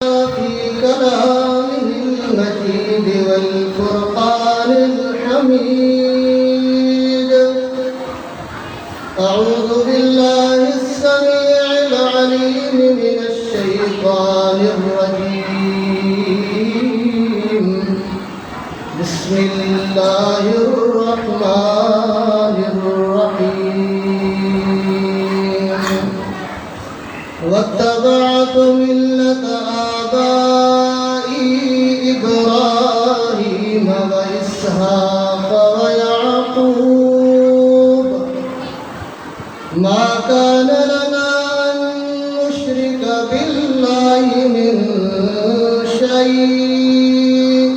في كلامه المجيد والفرقان الحميد. أعوذ بالله السميع العليم من الشيطان الرجيم. بسم الله الرحمن الرحيم. واتبعت ملة آبائي إبراهيم وإسحاق ويعقوب ما كان لنا أن نشرك بالله من شيء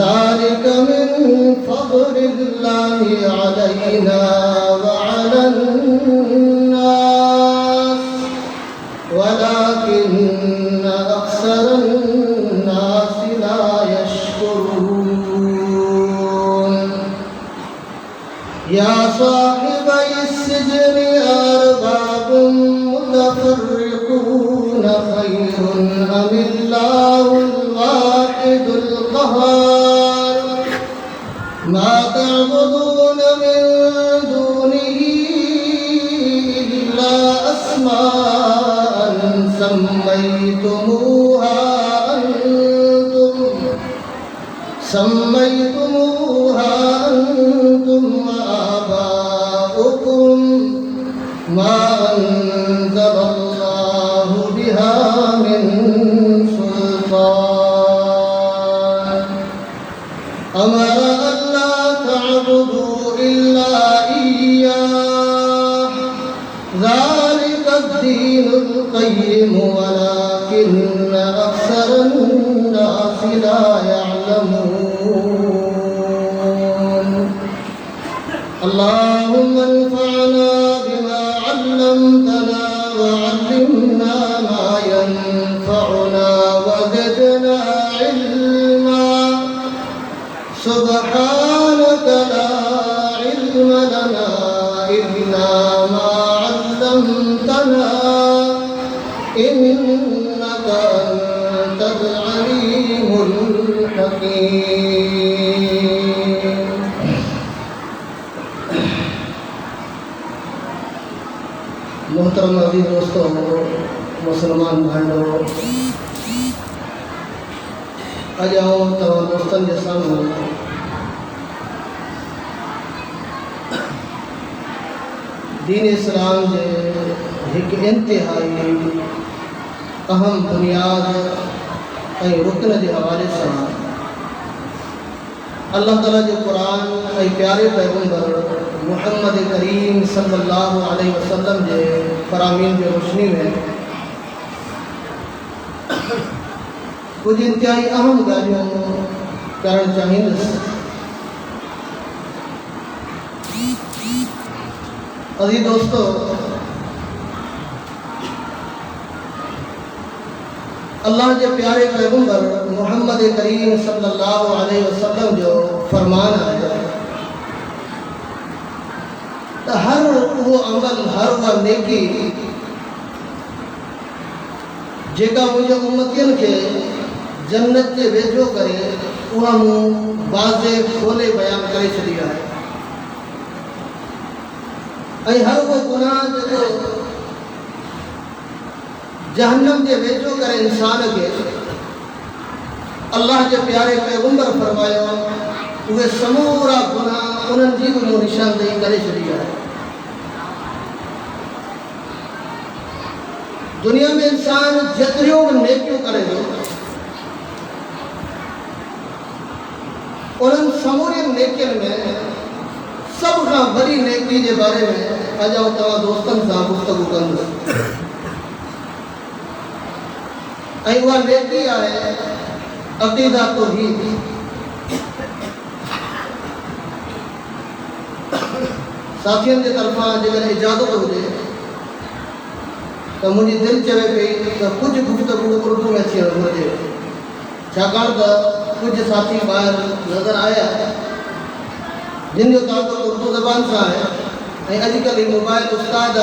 ذلك من فضل الله علينا وعلى الناس ولكن أكثر الناس لا يشكرون. يا صاحبي السجن أرباب متفرقون خير أم الله الواحد القهار ما تعبدون من دونه إلا أسماء سميتموها أنتم وآباؤكم ما أنزل الله بها من سلطان أمر ألا تعبدوا إلا إياه ذلك الدين القيم ولكن أكثر الناس لا يعلمون. اللهم انفعنا بما علمتنا وعلمنا ما ينفعنا وزدنا علما. سبحانك لا علم لنا إلا ما علمتنا إنك أنت العليم الحكيم. محترم عزیز دوستوں، مسلمان بھائیوں، اج آؤں تمام دوستن کے سامنے دین اسلام کے ایک انتہائی اہم بنیاد رکن کے حوالے سے اللہ تعالیٰ کے قرآن پیارے پیغمبر محمد کریم صلی اللہ علیہ وسلم کے فرامین کی روشنی میں کچھ انتہائی اہم گالیوں کرنا چاہیے. عزیز دوستو، اللہ کے پیارے پیغمبر محمد کریم صلی اللہ علیہ وسلم جو فرمان ہے تو ہر وہ عمل، ہر وہ نیکی جیکا مجھے امتین کے جنت کے ویجھو کرے وہاں واضح کھولے بیان کرے چھڑیا ہے. ہر وہ گناہ جو جہنم کے ویجھو کرے انسان کے اللہ کے پیارے پیغمبر فرمایا وہ سمورا گناہ انہوں جی کو نشاندہی کرے چھڑیا ہے. دنیا میں انسان جتریوں نیکیوں کرے گا انہوں سموری نیکیوں میں سب کا بڑی نیکی کے بارے میں آجاؤ تمام دوستن سے گفتگو کرنا. وہ نیکی ہے عقیدہ توحید. ساتھیوں کی طرفاں جگر اجازت ہو جائے تو مجھے دل چوے پئی تو کچھ گفتگو اردو میں اچھی ہو جائے چھاکار تو کچھ ساتھی باہر نظر آیا جن جو تعلق اردو زبان سے ہے. اج کل موبائل استاد ہے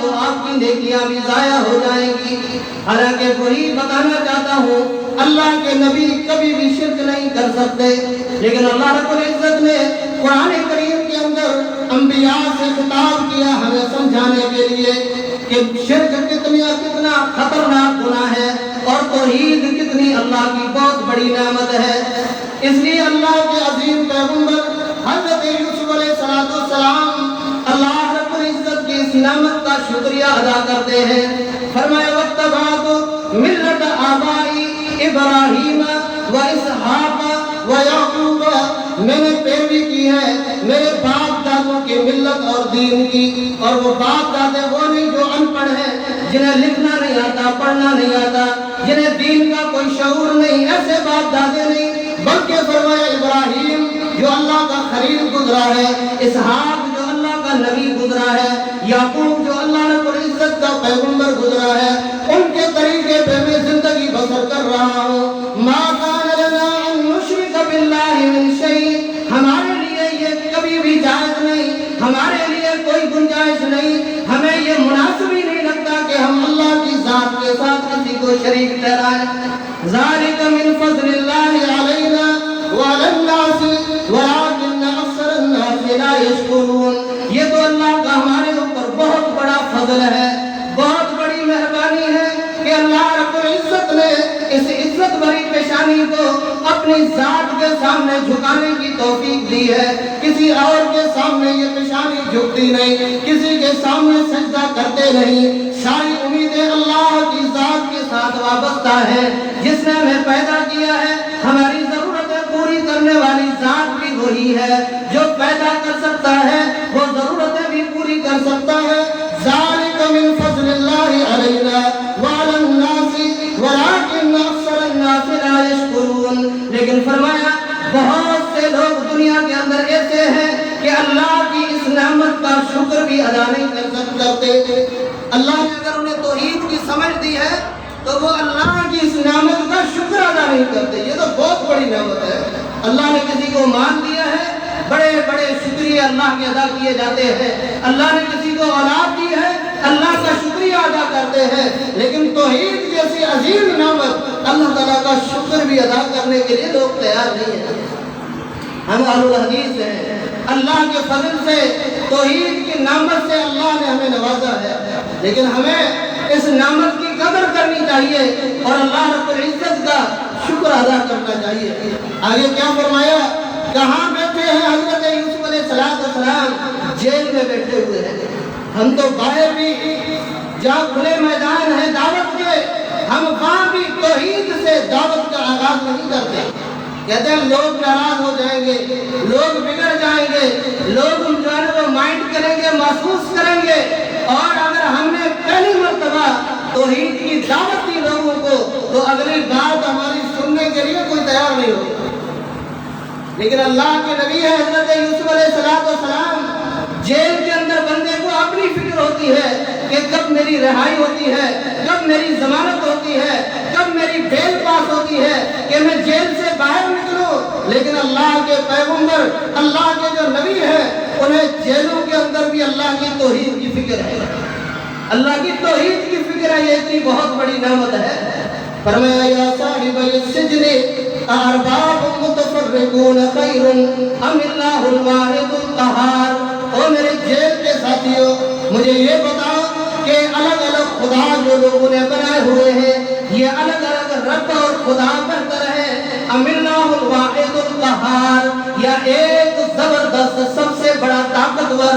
تو آپ کی نیکیاں بھی ضائع ہو جائیں گی۔ حالانکہ وہی بتانا چاہتا ہوں اللہ کے نبی کبھی بھی شرک نہیں کر سکتے، لیکن اللہ رب العزت نے قرآن کریم کے اندر انبیاء سے خطاب کیا ہمیں سمجھانے کے لیے کہ شرک کتنا خطرناک گناہ ہے اور توحید کتنی اللہ کی بہت بڑی نعمت ہے۔ اس لیے اللہ کے عظیم پیغمبر حضرت یوسف علیہ السلام اللہ رب العزت کی اس نعمت کا شکریہ ادا کرتے ہیں۔ فرمایا وَاتَّبَعْتُ مِلَّةَ آبَائِي ابراہیم و اسحاق و یعقوب، میں نے پیروی کی ہے میرے باپ دادوں کی ملت اور دین کی، اور وہ باپ دادے وہ نہیں جو ان پڑھ ہیں، جنہیں لکھنا نہیں آتا پڑھنا نہیں آتا، جنہیں دین کا کوئی شعور نہیں، ایسے باپ دادے نہیں، بلکہ فرمایا ابراہیم جو اللہ کا خلیل گزرا ہے، اسحاق جو اللہ کا نبی گزرا ہے، یعقوب جو اللہ رب العزت کا پیغمبر گزرا ہے، ان کے طریقے پہ میں زندگی بسر کر رہا ہوں۔ ما کان لنا ان نشرک باللہ من شیء، ہمارے لیے یہ کبھی بھی جائز نہیں، ہمارے لیے کوئی گنجائش نہیں، ہمیں یہ مناسب ہی نہیں لگتا کہ ہم اللہ کی ذات کے ساتھ کسی کو شریک ٹھہرائیں۔ ذالک من فضل اللہ علینا وعلی الناس ولکن اکثر الناس لا یشکرون، یہ تو اللہ کا ہمارے اوپر بہت بڑا فضل ہے، بہت بڑی مہربانی ہے کہ اللہ رب العزت نے اس عزت بھری پیشانی کو اپنی ذات کے سامنے جھکانے کی توفیق دی ہے۔ کسی اور کے سامنے یہ پیشانی جھکتی نہیں، کسی کے سامنے سجدہ کرتے نہیں، ساری امیدیں اللہ کی ذات کے ساتھ وابستہ ہیں جس نے ہمیں پیدا کیا ہے۔ ہماری ضرورتیں پوری کرنے والی ذات بھی وہی ہے جو پیدا کر سکتا ہے، وہ ضرورتیں بھی پوری کر سکتا ہے۔ ذالک من فضل اللہ علینا وعلی الناس ولکن اکثر الناس لا یشکرون، لیکن فرمایا بہت سے لوگ دنیا کے اندر ایسے ہیں کہ اللہ کی اس نعمت کا شکر بھی ادا نہیں کر سکتے۔ اللہ نے اگر انہیں توحید کی سمجھ دی ہے تو وہ اللہ کی اس نعمت کا شکر ادا نہیں کرتے۔ یہ تو بہت بڑی نعمت ہے، اللہ نے کسی کو مان دیا ہے، بڑے بڑے شکریہ اللہ کے ادا کیے جاتے ہیں۔ اللہ نے کسی کو اولاد دی ہے، اللہ کا شکریہ ادا کرتے ہیں، لیکن توحید جیسی عظیم نعمت اللہ تعالیٰ کا شکر بھی ادا کرنے کے لیے لوگ تیار نہیں ہیں۔ ہم اہل الحدیث ہیں، اللہ کے فضل سے توحید کی نعمت سے اللہ نے ہمیں نوازا ہے، لیکن ہمیں اس نعمت کی قدر کرنی چاہیے اور اللہ رب العزت کا شکر ادا کرنا چاہیے۔ آگے کیا فرمایا؟ کہاں بیٹھے ہیں حضرت یوسف علیہ السلام؟ جیل میں بیٹھے ہوئے ہیں۔ ہم تو باہر بھی جہاں کھلے میدان ہیں دعوت کے، ہم وہاں بھی توحید سے دعوت کا آغاز نہیں کرتے۔ کہتے ہیں لوگ ناراض ہو جائیں گے، لوگ بگڑ جائیں گے، لوگ جو ہے وہ مائنڈ کریں گے، محسوس کریں گے، اور اگر ہم نے پہلی مرتبہ توحید کی دعوت دی لوگوں کو تو اگلی بات ہماری سننے کے لیے کوئی تیار نہیں ہوگا۔ لیکن اللہ کے نبی ہے حضرت یوسف علیہ السلام، جیل کے اندر بندے کو اپنی فکر ہوتی ہے کہ کب میری رہائی ہوتی ہے، کب میری ضمانت ہوتی ہے، کب میری بیل پاس ہوتی ہے کہ میں جیل سے باہر نکلوں۔ لیکن اللہ کے پیغمبر، اللہ کے جو نبی ہیں، انہیں جیلوں کے اندر بھی اللہ کی توحید کی فکر ہے، اللہ کی توحید کی فکر ہے۔ یہ اتنی بہت بڑی نعمت ہے۔ فرمایا یا صاحب السجن ارباب متفرقون خیر ام اللہ الواحد القہار، او میرے جیل کے ساتھیوں مجھے یہ بتاؤ کہ الگ الگ خدا جو لوگوں نے بنائے ہوئے ہیں، یہ الگ الگ رب اور خدا بہتر ہے، ام اللہ الواحد القہار، یا ایک زبردست سب سے بڑا طاقتور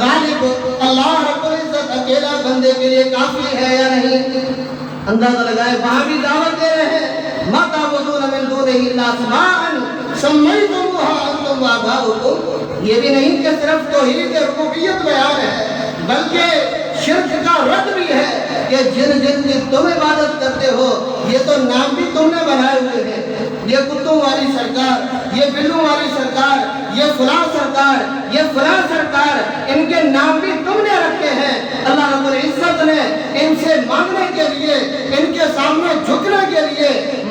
غالب اللہ رب العزت اکیلا بندے کے لیے کافی ہے یا نہیں؟ اندازہ لگائے وہاں بھی دعوت دے رہے ہیں، ما تعبدون من دونہ الا اسماء سمیتموها انتم وآباؤکم، یہ بھی نہیں کہ صرف توحید ربوبیت بیان ہے، بلکہ شرک کا رد بھی ہے کہ جن جن کی تم عبادت کرتے ہو یہ تو نام بھی تم نے بنائے ہوئے ہیں، یہ کتوں والی سرکار، یہ بلوں والی سرکار، یہ فلاں سرکار، یہ فلاں سرکار، ان کے نام بھی تم نے رکھے ہیں۔ اللہ رب العزت نے ان سے مانگنے کے لیے، ان کے سامنے جھکنے کے لیے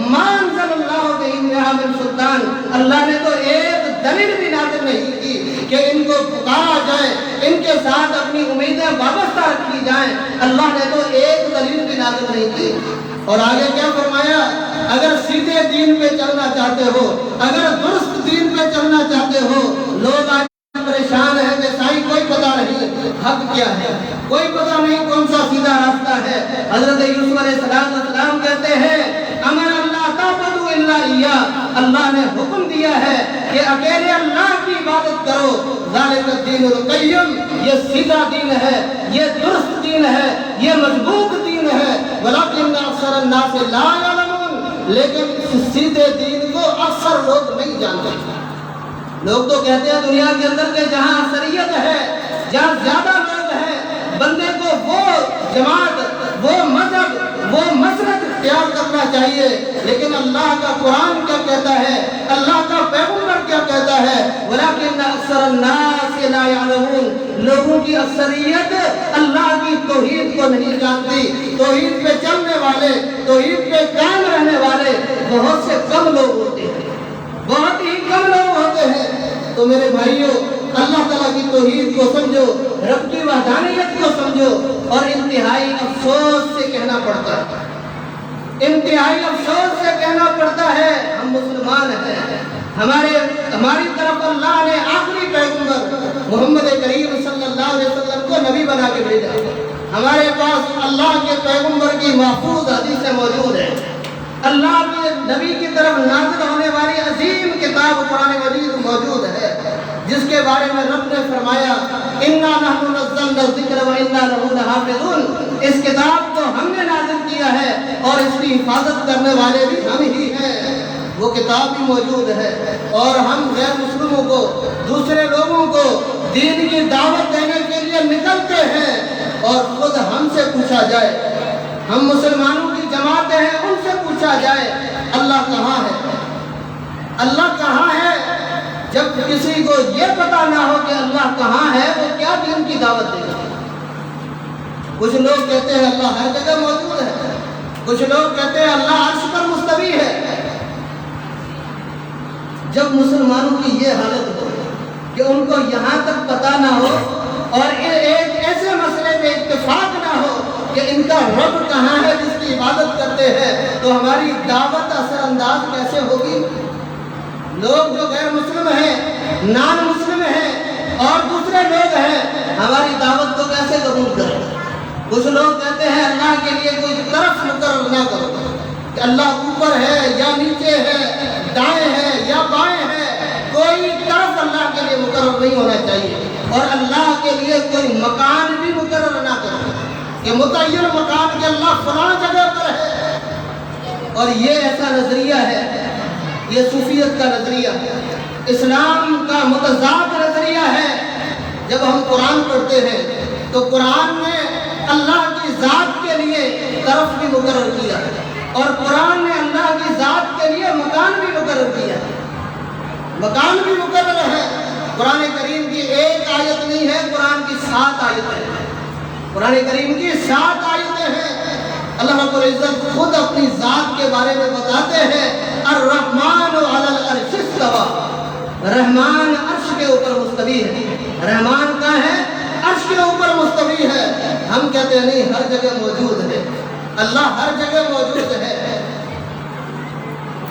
ما انزل اللہ بہا من سلطان، اللہ نے تو ایک دلیل بھی نازل نہیں کی کہ ان کو پکارا جائے، ان کے ساتھ اپنی امیدیں وابستہ جائیں، اللہ نے تو ایک دلیل بھی نازل نہیں کی۔ اور آگے کیا فرمایا؟ اگر سیدھے دین پہ چلنا چاہتے ہو، اگر درست دین پہ چلنا چاہتے ہو، لوگ آج پریشان ہے کہ صحیح کوئی پتہ نہیں حق کیا ہے، کوئی پتہ نہیں کون سا سیدھا راستہ ہے۔ حضرت یوسف علیہ السلام کہتے ہیں امر اللہ تعبدوا الا اياه، اللہ نے حکم دیا ہے کہ اکیلے اللہ کی عبادت کرو، ذالک الدین القیم، یہ سیدھا دین ہے، یہ درست دین ہے، یہ مضبوط دین ہے، ولکن اکثر الناس لا يعلمون، لیکن اس سیدھے دین کو اکثر لوگ نہیں جانتے۔ لوگ تو کہتے ہیں دنیا کے اندر کہ جہاں اکثریت ہے، جہاں زیادہ لوگ ہیں، بندے کو وہ جماعت، وہ مذہب، وہ مسلک اختیار کرنا چاہیے، لیکن اللہ کا قرآن کیا کہتا ہے، اللہ کا پیغمبر کیا کہتا ہے، وَلَكِنَّ أَكْثَرَ النَّاسِ لَا يَعْلَمُونَ، لوگوں کی اکثریت اللہ کی توحید کو نہیں جانتی۔ توحید پہ چلنے والے، توحید پہ قائم رہنے والے بہت سے کم لوگ ہوتے ہیں، بہت ہی کم لوگ ہوتے ہیں۔ تو میرے بھائیوں، اللہ تعالیٰ کی توحید کو سمجھو، رب کی وحدانیت کو سمجھو، اور انتہائی افسوس سے کہنا پڑتا ہے، انتہائی افسوس سے کہنا پڑتا ہے ہم مسلمان ہیں، ہماری طرف اللہ نے آخری پیغمبر محمد کریم صلی اللہ علیہ وسلم کو نبی بنا کے بھیجا، ہمارے پاس اللہ کے پیغمبر کی محفوظ حدیثیں موجود ہیں، اللہ کے نبی کی طرف نازل ہونے والی عظیم کتاب قرآن مجید موجود ہے، جس کے بارے میں رب نے فرمایا اِنَّا نَحْنُ نَزَّلْنَا الذِّكْرَ وَإِنَّا لَهُ لَحَافِظُونَ، اس کتاب کو ہم نے نازل کیا ہے اور اس کی حفاظت کرنے والے بھی ہم ہی ہیں۔ وہ کتاب بھی موجود ہے، اور ہم غیر مسلموں کو، دوسرے لوگوں کو دین کی دعوت دینے کے لیے نکلتے ہیں، اور خود ہم سے پوچھا جائے، ہم مسلمانوں کی جماعتیں ہیں، ان سے پوچھا جائے اللہ کہاں ہے، اللہ کہاں ہے؟ جب کسی کو یہ پتا نہ ہو کہ اللہ کہاں ہے، وہ کیا دین کی دعوت دے گا؟ کچھ لوگ کہتے ہیں اللہ ہر جگہ موجود ہے، کچھ لوگ کہتے ہیں اللہ عرش پر مستوی ہے۔ جب مسلمانوں کی یہ حالت ہو کہ ان کو یہاں تک پتا نہ ہو، اور ایک ایسے مسئلے میں اتفاق نہ ہو کہ ان کا رب کہاں ہے جس کی عبادت کرتے ہیں، تو ہماری دعوت اثر انداز کیسے ہوگی؟ لوگ جو غیر مسلم ہیں، نان مسلم ہیں، اور دوسرے لوگ ہیں، ہماری دعوت کو کیسے قبول کریں؟ کچھ لوگ کہتے ہیں اللہ کے لیے کوئی طرف مقرر نہ کرو، کہ اللہ اوپر ہے یا نیچے ہے، دائیں ہے یا بائیں ہے، کوئی طرف اللہ کے لیے مقرر نہیں ہونا چاہیے، اور اللہ کے لیے کوئی مکان بھی مقرر نہ کرو کہ متعین مکان کے اللہ فلاں جگہ پر ہے۔ اور یہ ایسا نظریہ ہے، یہ صوفیت کا نظریہ ہے، اسلام کا متضاد نظریہ ہے۔ جب ہم قرآن پڑھتے ہیں تو قرآن نے اللہ کی ذات کے لیے طرف بھی مقرر کیا ہے، اور قرآن نے اللہ کی ذات کے لیے مکان بھی مقرر کیا ہے، مکان بھی مقرر ہے۔ قرآن کریم کی ایک آیت نہیں ہے، قرآن کی 7 آیتیں ہیں، قرآن کریم کی 7 آیتیں ہیں۔ اللہ رب العزت خود اپنی ذات کے بارے میں بتاتے ہیں الرحمن علی العرش استوی، رحمان عرش کے اوپر مستوی ہے۔ رحمان کہاں ہے؟ عرش کے اوپر مستوی ہے۔ ہم کہتے ہیں نہیں، ہر جگہ موجود ہے، اللہ ہر جگہ موجود ہے۔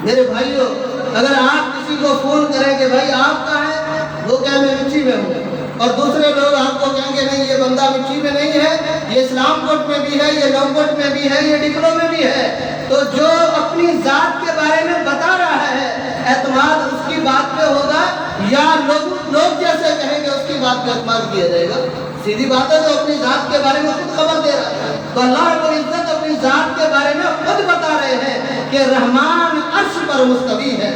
میرے بھائیوں، اگر آپ کسی کو فون کریں کہ بھائی آپ کہاں ہیں، وہ کہیں میں مچھی میں ہوں، اور دوسرے لوگ آپ کو کہیں گے نہیں یہ بندہ مچھی میں نہیں ہے، یہ اسلام کوٹ میں بھی ہے، یہ نوکوٹ میں بھی ہے، یہ ڈکلو میں بھی ہے، تو جو اپنی ذات کے بارے میں بتا رہا ہے اعتماد اس کی بات پہ ہوگا، یا لوگ جیسے کہیں گے اس کی بات پہ اعتماد کیا جائے گا؟ سیدھی بات ہے، جو اپنی ذات کے بارے میں خود خبر دے رہا ہے۔ تو اللہ رب العزت اپنی ذات کے بارے میں خود بتا رہے ہیں کہ رحمان عرش پر مستوی ہے،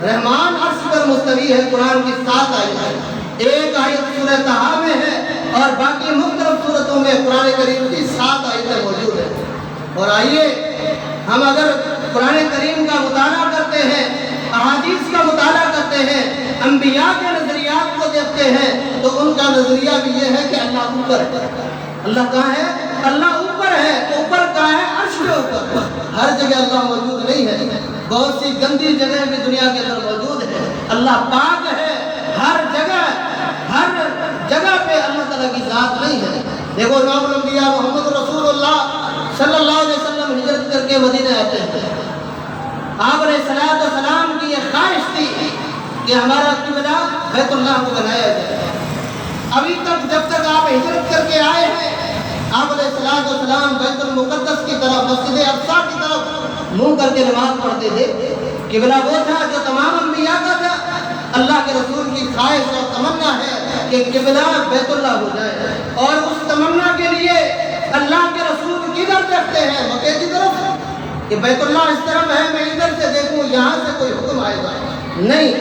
رحمان عرش پر مستوی ہے۔ قرآن کی 7 آیتیں، ایک آیت سورہ طٰہٰ میں ہے، اور باقی مختلف صورتوں میں قرآن کریم کی 7 آیتیں موجود ہیں۔ اور آئیے ہم اگر قرآن کریم کا مطالعہ کرتے ہیں، احادیث کا مطالعہ کرتے ہیں، انبیاء کے نظریات کو دیکھتے ہیں، تو ان کا نظریہ بھی یہ ہے کہ اللہ اوپر ہے۔ اللہ کہاں ہے؟ اللہ اوپر ہے۔ اوپر کہاں ہے؟ عرش کے اوپر۔ ہر جگہ اللہ موجود نہیں ہے، بہت سی گندی جگہ بھی دنیا کے اندر موجود ہے۔ اللہ پاک ہے، ہر جگہ پہ اللہ تعالیٰ کی ذات نہیں ہے۔ دیکھو امام الانبیاء محمد رسول اللہ صلی اللہ علیہ وسلم ہجرت کر کے مدینہ آتے ہیں. آپ علیہ السلام کی یہ خواہش تھی کہ ہمارا قبلہ بیت اللہ کو بنایا جائے. ابھی تک جب تک آپ ہجرت کر کے آئے ہیں آپ علیہ السلام بیت المقدس کی طرف مسجد اقصی کی طرف منہ کر کے نماز پڑھتے تھے. قبلہ وہ تھا جو تمام انبیاء کا تھا. اللہ کے رسول کی خواہش اور تمنا ہے کہ قبلہ بیت اللہ ہو جائے اور اس تمنا کے لیے اللہ کے رسول کدھر دیکھتے ہیں؟ مکے کی طرف کہ بیت اللہ اس طرف ہے میں ادھر سے دیکھوں یہاں سے کوئی حکم آئے گا نہیں.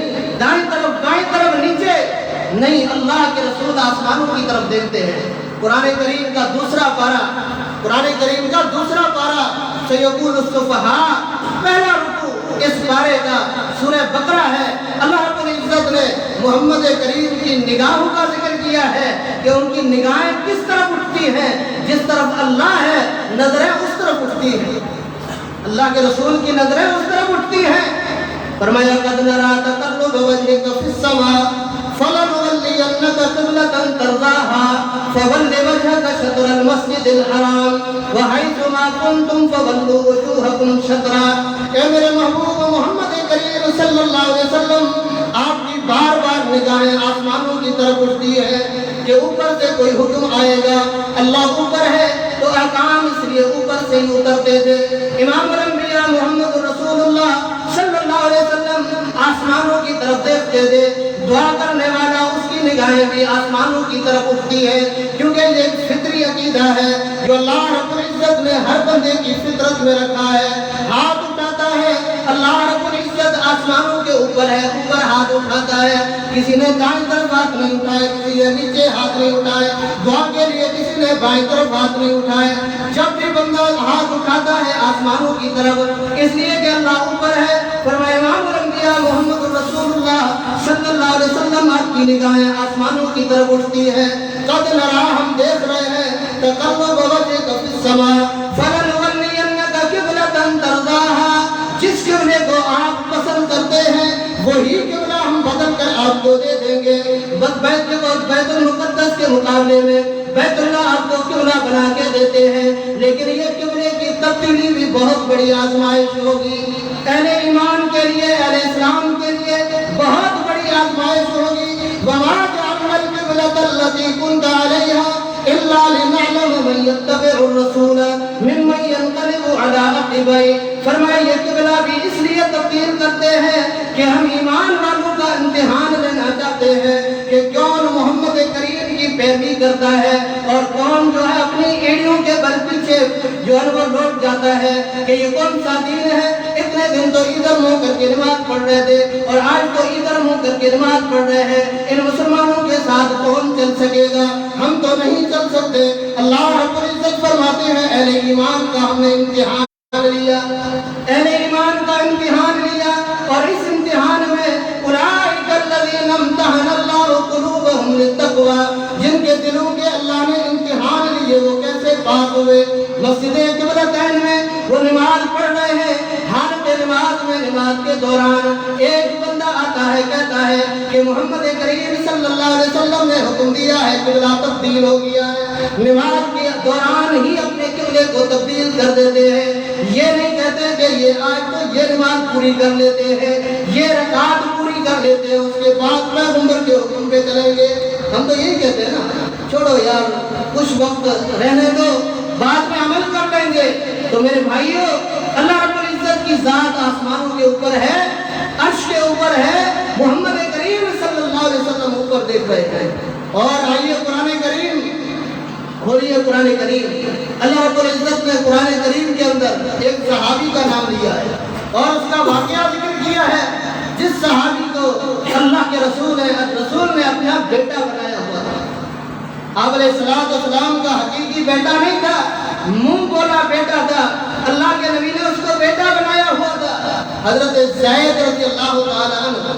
دائیں طرف بائیں طرف نیچے نہیں, اللہ کے رسول آسمانوں کی طرف دیکھتے ہیں. قرآن کریم کا دوسرا پارہ سیقول الصفحاء پہلا رکوع اس پارے کا سورہ بقرہ ہے. اللہ رب العزت نے محمد کریم کی نگاہوں کا ذکر کیا ہے کہ ان کی نگاہیں کس طرف اٹھتی ہیں. جس طرف اللہ ہے نظریں اس طرف اٹھتی ہیں, اللہ کے رسول کی نظریں اس طرف اٹھتی ہیں. فرمایا قد نرى تقلب وجهك في السماء فلنولينك قبلة ترضاها فول وجهك شطر المسجد الحرام وحيثما كنتم فولوا وجوهكم شطرا. اے میرے محبوب محمد کریم صلی اللہ علیہ وسلم آپ کی بار بار نگاہیں آسمانوں کی طرف اٹھتی ہے کہ اوپر سے کوئی حکم آئے گا. اللہ اوپر ہے تو احکام اس لیے اوپر سے ہی اترتے تھے. امام الانبیاء محمد رسول اللہ صلی اللہ علیہ وسلم آسمانوں کی طرف دیکھتے تھے. دعا کرنے والا اس کی نگاہیں بھی آسمانوں کی طرف اٹھتی ہے کیونکہ یہ ایک فطری عقیدہ ہے جو اللہ رب العزت نے ہر بندے کی فطرت میں رکھا ہے. ہاتھ اٹھاتا ہے اللہ رب العزت آسمانوں کے اوپر ہے, اوپر ہاتھ اٹھاتا ہے. کسی نے دائیں طرف ہاتھ نہیں اٹھائے, کسی نے نیچے ہاتھ نہیں اٹھائے. دعا کے لیے کسی نے بائیں طرف ہاتھ نہیں اٹھائے. جب بھی بندہ ہاتھ اٹھاتا ہے آسمانوں کی طرف اس لیے کہ اللہ اوپر ہے. فرمایا امام الانبیاء محمد رسول اللہ صلی اللہ علیہ وسلم آپ کی نگاہیں آسمانوں کی طرف اٹھتی ہے. قد نرى ہم دیکھ رہے ہیں تقلب وجهك في السماء فلنولينك قبلة ترضاها. جس قبلے کو آپ پسند کرتے ہیں وہی قبلہ ہم بدل کر آپ کو دے دیں گے. بیت المقدس کے مقابلے میں بیت اللہ آپ کو قبلہ بنا کے دیتے ہیں لیکن یہ قبلے کی تبدیلی بھی بہت بڑی آزمائش ہوگی. اہل ایمان کے لیے اہل اسلام کے لیے بہت بڑی آزمائش ہوگی. وما جعلنا القبلة التي كنت عليها إلا لنعلم من يتبع الرسول ممن ينقلب على عقبيه. فرمایا یہ قبلہ بھی اس لیے تبدیل کرتے ہیں کہ ہم ایمان والوں کا امتحان لینا چاہتے ہیں کہ کون محمد کریم کی پیروی کرتا ہے اور کون جو ہے اپنی ایڑیوں کے بل پیچھے جو ہے وہ لوٹ جاتا ہے کہ یہ کون سا دین ہے. اتنے دن تو ادھر منہ کر کے نماز پڑھ رہے تھے اور آج تو ادھر منہ کر کے نماز پڑھ رہے ہیں. ان مسلمانوں کے ساتھ کون چل سکے گا؟ ہم تو نہیں چل سکتے. اللہ رب العزت فرماتے ہیں اہل ایمان کا ہم نے امتحان لیا, اہل ایمان کا امتحان لیا اور اس امتحان میں اولئک الذین امتحن اللہ قلوبہم للتقوی, جن کے دلوں کے اللہ نے امتحان لیے وہ کیسے پاک ہوئے. مسجد قبلتین میں وہ نماز پڑھ رہے ہیں, حالت نماز میں نماز کے دوران ایک بندہ آتا ہے کہتا ہے کہ محمد کریم صلی اللہ علیہ وسلم نے حکم دیا ہے قبلہ تبدیل ہو گیا ہے. نماز کے دوران ہی اپنے قبلے کو تبدیل کر دیتے ہیں. یہ نہیں کہتے کہ یہ آج تو یہ نماز پوری کر لیتے ہیں, یہ رکعت پوری کر لیتے ہیں, اس کے بعد پیغمبر کے حکم پہ چلیں گے. ہم تو یہی کہتے ہیں نا, چھوڑو یار کچھ وقت رہنے دو بعد میں عمل کر لیں گے. تو میرے بھائیوں اللہ رب العزت کی ذات آسمانوں کے اوپر ہے, عرش کے اوپر ہے, محمد کریم صلی اللہ علیہ وسلم اوپر دیکھ رہے ہیں. اور آئیے قرآن کریم کھولیے. قرآن کریم اللہ رب العزت نے قرآن کریم کے اندر ایک صحابی کا نام لیا ہے اور اس کا واقعہ ذکر کیا ہے جس صحابی کو اللہ کے رسول نے اپنا بیٹا بنایا ہوا تھا. آپ علیہ السلام کا حقیقی بیٹا نہیں تھا, منہ بولا بیٹا تھا. اللہ کے نبی نے اس کو بیٹا بنایا ہوا تھا. حضرت زید رضی اللہ تعالی عنہ,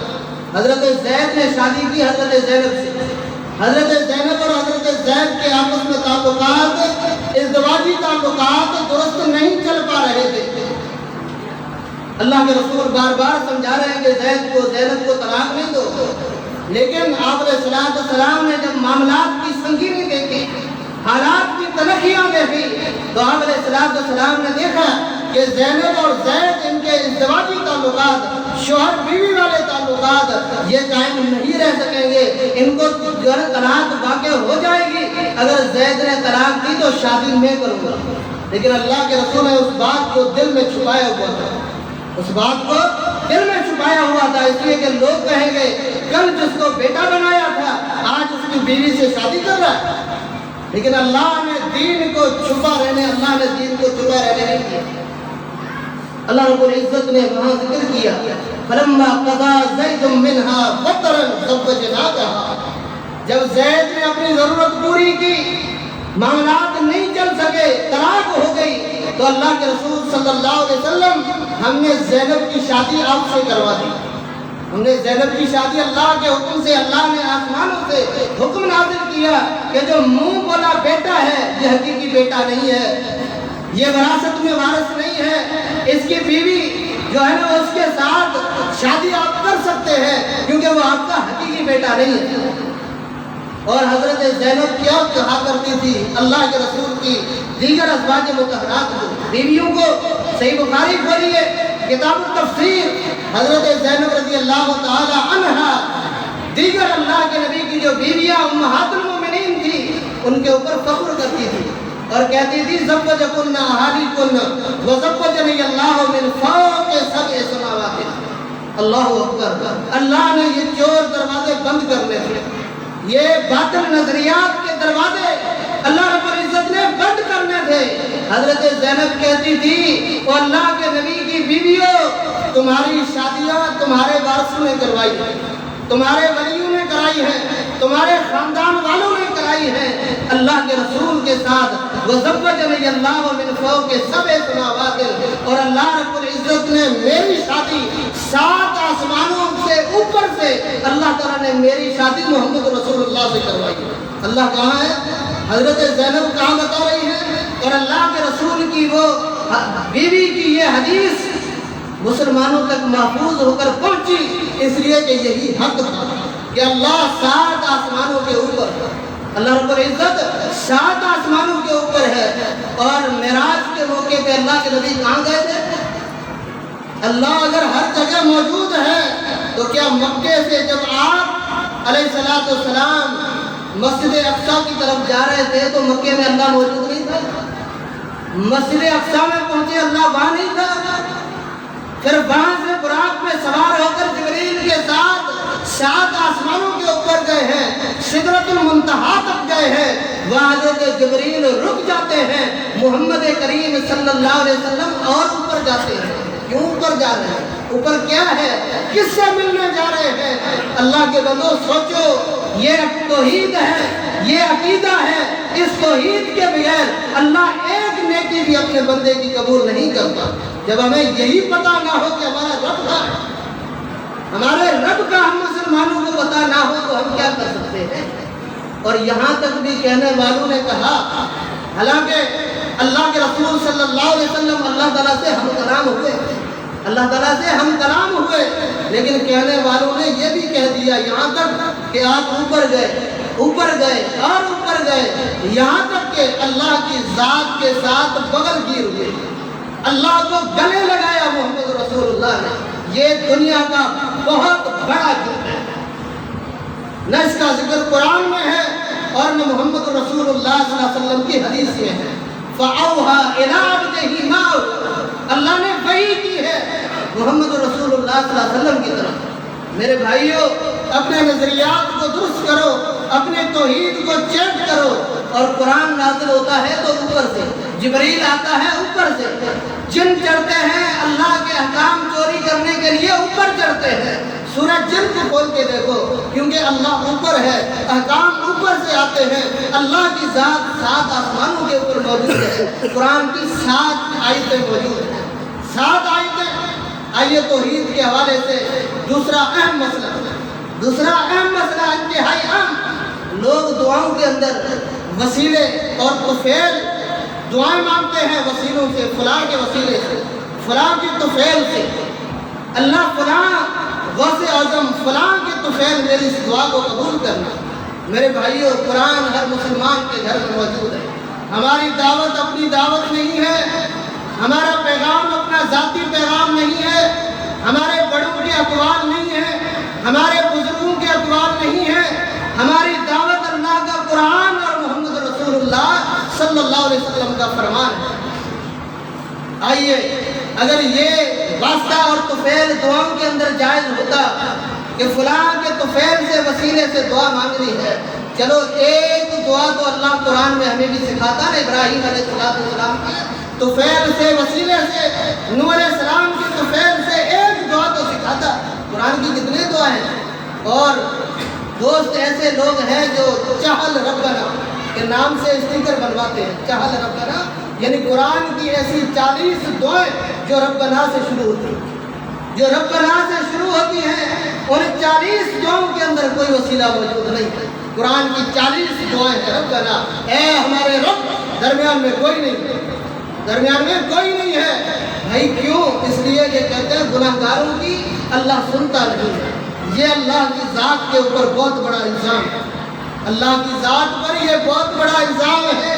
حضرت زید نے شادی کی حضرت زینب سے. حضرت زینب اور حضرت زید کے آپس میں تعلقات ازدواجی تعلقات درست نہیں چل پا رہے تھے. اللہ کے رسول بار بار سمجھا رہے ہیں کہ زید کو زینب کو طلاق نہیں دو, لیکن آپ علیہ السلام نے جب معاملات کی سنگینی دیکھی حالات کی تلخیاں دیکھی تو آپ علیہ السلام نے دیکھا کہ زینب اور زید ان کے ازدواجی تعلقات، شوہر بیوی والے تعلقات یہ قائم نہیں رہ سکیں گے، ان کو جو ہے طلاق واقع ہو جائے گی۔ اگر زید نے طلاق دی تو شادی میں کروں گا، لیکن اللہ کے رسول نے اس بات کو دل میں چھپایا ہوا تھا، اس بات کو دل میں چھپایا ہوا تھا، اس لیے کہ لوگ کہیں گے کل جس کو بیٹا بنایا تھا آج اس کی بیوی سے شادی کر رہا ہے۔ لیکن اللہ نے دین کو چھپا رہنے نہیں کیا۔ اللہ رب العزت نے وہاں ذکر کیا فلما قضا زید منها وطرا زوجناکہا، جب زید نے اپنی ضرورت پوری کی، معاملات نہیں چل سکے، طلاق ہو گئی، تو اللہ کے رسول صلی اللہ علیہ وسلم ہم نے زینب کی شادی آپ سے کروا دی۔ ہم نے زینب کی شادی اللہ کے حکم سے، اللہ نے آسمانوں سے حکم نازل کیا کہ جو منہ بولا بیٹا ہے یہ حقیقی بیٹا نہیں ہے، یہ وراثت میں وارث نہیں ہے، اس کی بیوی جو ہے نا اس کے ساتھ شادی آپ کر سکتے ہیں کیونکہ وہ آپ کا حقیقی بیٹا نہیں ہے۔ اور حضرت زینب کیا کہا کرتی تھی اللہ کے رسول کی دیگر ازواج مطہرات کو، بیویوں کو، صحیح بخاری کھولیے کتاب التفسیر، حضرت زینب رضی اللہ تعالی عنہا دیگر اللہ کے نبی کی جو بیویاں امہات المومنین تھی ان کے اوپر فخر کرتی تھی اور کہتی تھی زوجکن اہالیکن وزوجنی اللہ من فوق سبع سماوات۔ اللہ اکبر، اللہ نے یہ چور دروازے بند کرنے تھے، یہ باطل نظریات کے دروازے اللہ رب العزت نے بند کرنے تھے۔ حضرت زینب کہتی تھی وہ اللہ کے نبی کی بیویوں، تمہاری شادیاں تمہارے وارثوں نے کروائی ہیں، تمہارے ولیوں نے کرائی ہیں، تمہارے خاندان والوں نے کرائی ہیں، اللہ کے رسول کے ساتھ وَزَوَّجَنِيَ اللَّهُ مِنْ فَوْقِ سَبْعِ سَمَاوَاتٍ، اور اللہ رب العزت نے میری شادی 7 آسمانوں سے اوپر سے اللہ تعالیٰ نے میری شادی محمد رسول اللہ سے کروائی ہے۔ اللہ کہاں ہے؟ حضرت زینب کہاں بتا رہی ہے؟ اور اللہ کے رسول کی وہ بیوی کی یہ حدیث مسلمانوں تک محفوظ ہو کر پہنچی اس لیے کہ یہی حق تھا کہ اللہ 7 آسمانوں کے اوپر، اللہ رب العزت 7 آسمانوں کے اوپر ہے۔ اور معراج کے موقع پہ اللہ کے نبی کہاں گئے تھے؟ اللہ اگر ہر جگہ موجود ہے تو کیا مکے سے جب آپ علیہ السلام مسجد اقصی کی طرف جا رہے تھے تو مکے میں اللہ موجود نہیں تھا؟ مسجد اقصی میں پہنچے اللہ وہاں نہیں تھا؟ پھر وہاں سے براق میں سوار ہو کر جبریل کے ساتھ 7 آسمانوں کے اوپر گئے ہیں، سدرۃ المنتہا تک گئے ہیں، وہاں حضرت جبریل رک جاتے ہیں، محمد کریم صلی اللہ علیہ وسلم اور اوپر جاتے ہیں۔ کیوں اوپر جا رہے ہیں؟ اوپر کیا ہے؟ کس سے ملنے جا رہے ہیں؟ اللہ کے بندو سوچو، یہ توحید ہے، یہ عقیدہ ہے، اس توحید کے بغیر اللہ ایک نیکی بھی اپنے بندے کی قبول نہیں کرتا۔ جب ہمیں یہی پتہ نہ ہو کہ ہمارا رب کا ہے، ہمارے رب کا ہم مسلمانوں کو پتہ نہ ہو تو ہم کیا کر سکتے ہیں؟ اور یہاں تک بھی کہنے والوں نے کہا، حالانکہ اللہ کے رسول صلی اللہ علیہ وسلم اللہ تعالیٰ سے ہم کلام ہوئے، اللہ تعالیٰ سے ہم کلام ہوئے، لیکن کہنے والوں نے یہ بھی کہہ دیا یہاں تک کہ آپ اوپر گئے اور اوپر گئے، یہاں تک کہ اللہ کی ذات کے ساتھ بغل گیر ہوئے، اللہ کو گلے لگایا محمد رسول اللہ نے۔ یہ دنیا کا بہت بڑا جرم ہے، نہ اس کا ذکر قرآن میں ہے اور نہ محمد رسول اللہ صلی اللہ علیہ وسلم کی حدیث میں ہے۔ فَأَوْحَىٰ إِلَىٰ عَبْدِهِ مَا أَوْحَىٰ، اللہ نے وحی کی ہے محمد رسول اللہ صلی اللہ علیہ وسلم کی طرف۔ میرے بھائیوں، اپنے نظریات کو درست کرو، اپنے توحید کو چیک کرو، اور قرآن نازل ہوتا ہے تو اوپر سے، جبریل آتا ہے اوپر سے، جن چڑھتے ہیں اللہ کے احکام چوری کرنے کے لیے اوپر چڑھتے ہیں۔ سورج جن کو کھول کے دیکھو، کیونکہ اللہ اوپر ہے، احکام اوپر سے آتے ہیں، اللہ کی ذات 7 آسمانوں کے اوپر موجود ہے، قرآن کی 7 آیتیں موجود ہیں، 7 آیتیں۔ آئیے توحید کے حوالے سے دوسرا اہم مسئلہ انتہائی اہم، لوگ دعاؤں کے اندر وسیلے اور طفیل دعائیں مانگتے ہیں، وسیلوں سے، فلاں کے وسیلے سے، فلاں کی طفیل سے، اللہ فلاں غوث اعظم فلاں کی طفیل میری اس دعا کو قبول کرنا۔ میرے بھائیوں، قرآن ہر مسلمان کے گھر میں موجود ہے۔ ہماری دعوت اپنی دعوت نہیں ہے، ہمارا پیغام اپنا ذاتی پیغام نہیں ہے، ہمارے بڑوں کے اقوال نہیں ہے، ہمارے بزرگوں کے اقوال نہیں ہے، ہماری دعوت اللہ کا قرآن اور محمد رسول اللہ صلی اللہ علیہ وسلم کا فرمان ہے۔ آئیے، اگر یہ واسطہ اور طفیل دعاؤں کے اندر جائز ہوتا کہ فلاں کے طفیل سے وسیلے سے دعا مانگنی ہے، چلو ایک دعا تو اللہ قرآن میں ہمیں بھی سکھاتا نا، ابراہیم علیہ السلام کی طفیل سے وسیلے سے، نوح علیہ السلام کی طفیل سے ایک دعا تو سکھاتا۔ قرآن کی کتنی دعائیں ہیں۔ اور دوست ایسے لوگ ہیں جو چہل ربنا کے نام سے اسٹیکر بنواتے ہیں، چہل ربنا، یعنی قرآن کی ایسی 40 دعائیں جو ربنا سے شروع ہوتی ہیں، جو ربنا سے شروع ہوتی ہیں، اور 40 دعاؤں کے اندر کوئی وسیلہ موجود نہیں ہے۔ قرآن کی 40 دعائیں ہیں ربنا، اے ہمارے رب، درمیان میں کوئی نہیں ہے، درمیان میں کوئی نہیں ہے۔ بھائی کیوں؟ اس لیے یہ کہتے ہیں گناہگاروں کی اللہ سنتا نہیں ہے۔ یہ اللہ کی ذات کے اوپر بہت بڑا الزام ہے، اللہ کی ذات پر یہ بہت بڑا الزام ہے۔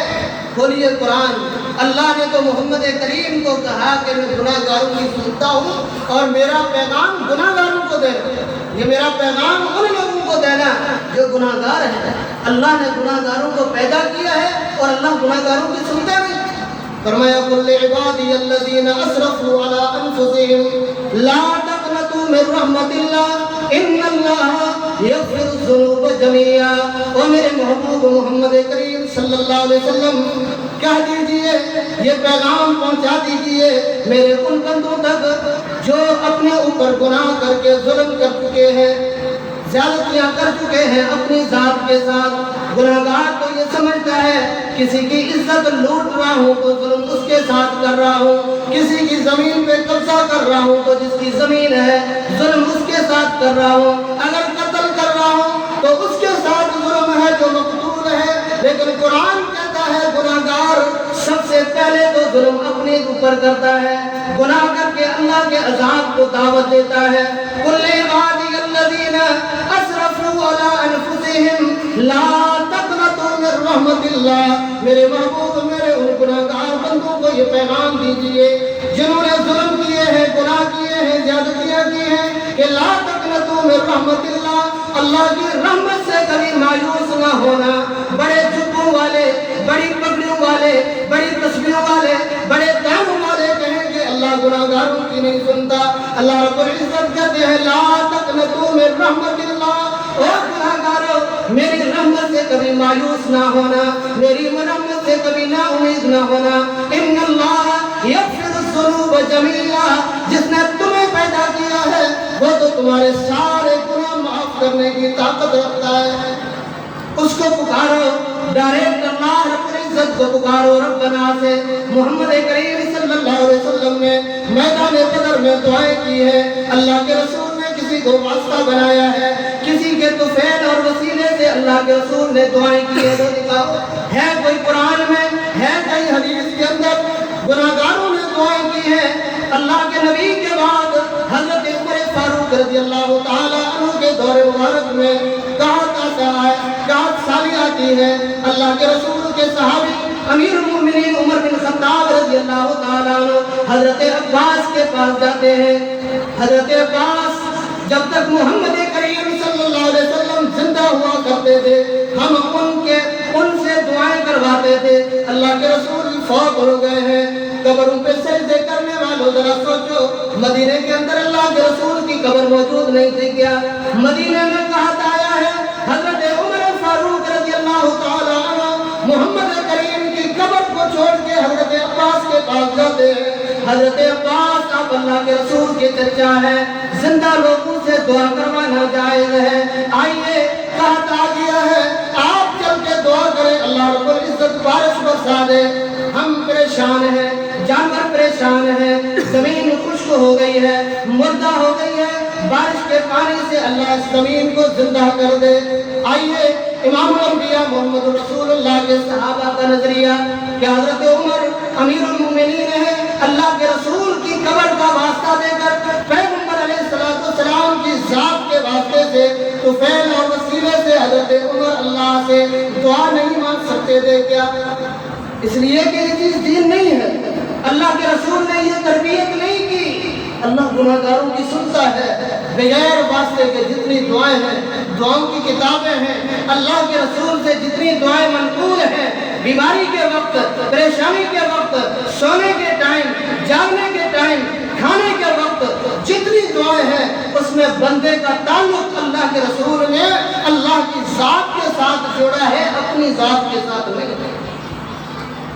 کھولیے قرآن، اللہ نے تو محمد کریم کو کہا کہ میں گناہگاروں کی سنتا ہوں اور میرا پیغام گناہگاروں کو دینا، یہ میرا پیغام ان لوگوں کو دینا جو گناہگار ہیں۔ اللہ نے گناہگاروں کو پیدا کیا ہے اور اللہ گناہگاروں کی سنتا نہیں۔ فرمایا قل لعبادی الذین اسرفوا علی انفسہم لا تقنطوا من رحمت اللہ ان اللہ یغفر الذنوب جميعا۔ اور میرے محبوب محمد کریم صلی اللہ علیہ وسلم کہہ دیجئے، یہ پیغام پہنچا دیجئے میرے ان بندوں تک جو اپنے اوپر گناہ کر کے ظلم کر چکے ہیں، زیادتیاں کر چکے ہیں اپنی ذات کے ساتھ۔ گناہگار تو یہ سمجھتا ہے کسی کی عزت لوٹ رہا ہوں تو ظلم اس کے ساتھ کر رہا ہوں، کسی کی زمین پہ قبضہ کر رہا ہوں تو جس کی زمین ہے ظلم اس کے ساتھ کر رہا ہوں، اگر قتل کر رہا ہوں تو اس کے ساتھ ظلم ہے جو مقتول ہے۔ لیکن قرآن کہتا ہے گناہگار سب سے پہلے تو ظلم اپنے اوپر کرتا ہے، گناہ کر کے اللہ کے عذاب کو دعوت دیتا ہے۔ قل عبادی الذین اسرفوا علی انفسہم لا تقنطوا من رحمت اللہ۔ میرے محبوب، میرے ان گناہگار بندوں کو یہ پیغام دیجئے جنہوں نے ظلم کیے ہیں، گناہ کیے ہیں، زیادتیاں کی ہیں، کہ لا تقنطوا من رحمت اللہ، اللہ کی رحمت سے کبھی مایوس نہ ہونا۔ بڑے جبوں والے، بڑی پگڑیوں والے، بڑی تسبیحوں والے، بڑے داموں والے کہیں کہ اللہ گناہگاروں کی نہیں سنتا۔ اللہ رب العزت کہتے ہیں لا تقنطوا من رحمت اللہ، اور گناہگاروں میری رحمت سے کبھی مایوس نہ ہونا، میری رحمت سے کبھی نا امید نہ ہونا۔ ان اللہ یغفر الذنوب جميعا، جس نے تمہیں پیدا کیا ہے وہ تو تمہارے سارے گناہ معاف کرنے کی طاقت رکھتا ہے۔ اس کو پکارو، ڈائریکٹ اللہ رب العزت کو پکارو ربنا سے۔ محمد کریم صلی اللہ علیہ وسلم نے میدان بدر میں دعائیں کی ہے، اللہ کے رسول نے کسی کو واسطہ بنایا ہے، کسی کے طفیل اور وسیلے سے اللہ کے رسول نے دعائیں کی ہے۔ تو دکھاؤ ہے کوئی قرآن میں، ہے کئی حدیث کے اندر گناہگاروں نے دعائیں کی ہیں۔ اللہ کے نبی کے بعد حضرت عمر فاروق رضی اللہ تعالیٰ عنہ کے دور مبارک میں کہت آتا ہے، کہت سالی آتی ہے، اللہ کے رسول کے صحابی امیر المومنین عمر بن خطاب رضی اللہ تعالیٰ عنہ حضرت عباس کے پاس جاتے ہیں۔ حضرت عباس جب تک محمد کریم صلی اللہ علیہ وسلم زندہ ہوا کرتے تھے ہم ان سے دعائیں کرواتے تھے، اللہ کے رسول فوت ہو گئے ہیں، قبروں پہ سجدے کرنے والوں ذرا سوچو، مدینے کے اندر اللہ کے رسول کی قبر موجود نہیں تھی کیا؟ مدینے میں کہا آیا ہے حضرت عمر فاروق رضی اللہ تعالیٰ عنہ محمد کریم کی قبر کو چھوڑ کے حضرت عباس کے پاس جاتے ہیں۔ حضرت عباس آپ اللہ کے رسول کے چچا ہے، زندہ لوگوں سے دعا کروانا جائز ہے، آئیے کہتا آ گیا ہے آپ چل کے دعا کریں اللہ رب العزت بارش برسا دے۔ ہم پریشان ہیں، جانور پریشان ہیں، زمین خشک ہو گئی ہے، مردہ ہو گئی ہے، بارش کے پانی سے اللہ اس زمین کو زندہ کر دے۔ آئیے امام الانبیاء محمد رسول اللہ کے صحابہ کا نظریہ کہ حضرت عمر امیر المومنین ہے، اللہ کے رسول کی قبر کا واسطہ دے کر پیغمبر علیہ السلام کی ذات کے واسطے سے طفیل اور وسیلے سے حضرت عمر اللہ سے دعا نہیں مانگ سکتے تھے کیا؟ اس لیے کہ یہ چیز دین نہیں ہے، اللہ کے رسول نے یہ تربیت نہیں کی۔ اللہ گناہ گاروں کی سنتا ہے بغیر واسطے کے جتنی دعائیں ہیں، دعاؤں کی کتابیں ہیں، اللہ کے رسول سے جتنی دعائیں منقول ہیں، بیماری کے وقت، پریشانی کے وقت، سونے کے ٹائم، جاگنے کے ٹائم، کھانے کے وقت جتنی دعائیں ہیں اس میں بندے کا تعلق اللہ کے رسول نے اللہ کی ذات کے ساتھ جوڑا ہے، اپنی ذات کے ساتھ نہیں۔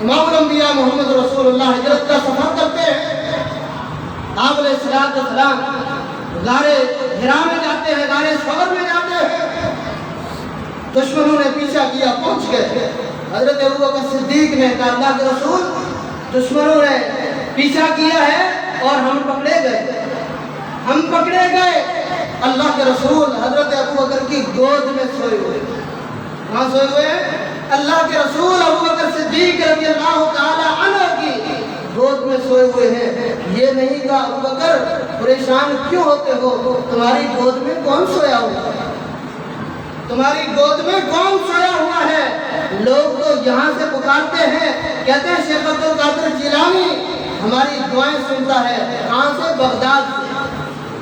امام الانبیاء محمد رسول اللہ ہجرت کا سفر کرتے ہیں، آپ علیہ السلام غار حرا میں جاتے ہیں، غار ثور میں جاتے ہیں، دشمنوں نے پیچھا کیا، پہنچ گئے۔ حضرت ابوبکر صدیق نے کہا اللہ کے رسول دشمنوں نے پیچھا کیا ہے اور ہم پکڑے گئے۔ اللہ کے رسول حضرت ابوبکر کی گود میں سوئے ہوئے، کہاں سوئے ہوئے ہیں؟ اللہ کے رسول ابوبکر صدیق رضی اللہ تعالی عنہ کی گود میں سوئے ہوئے ہیں۔ یہ نہیں کہا ابوبکر پریشان کیوں ہوتے ہو، تمہاری گود میں کون سویا ہوا ہے؟ تمہاری گود میں کون سویا ہوا ہے؟ لوگ تو یہاں سے پکارتے ہیں، کہتے ہیں شیخ عبد القادر جیلانی ہماری دعائیں سنتا ہے۔ کہاں سے؟ بغداد سے۔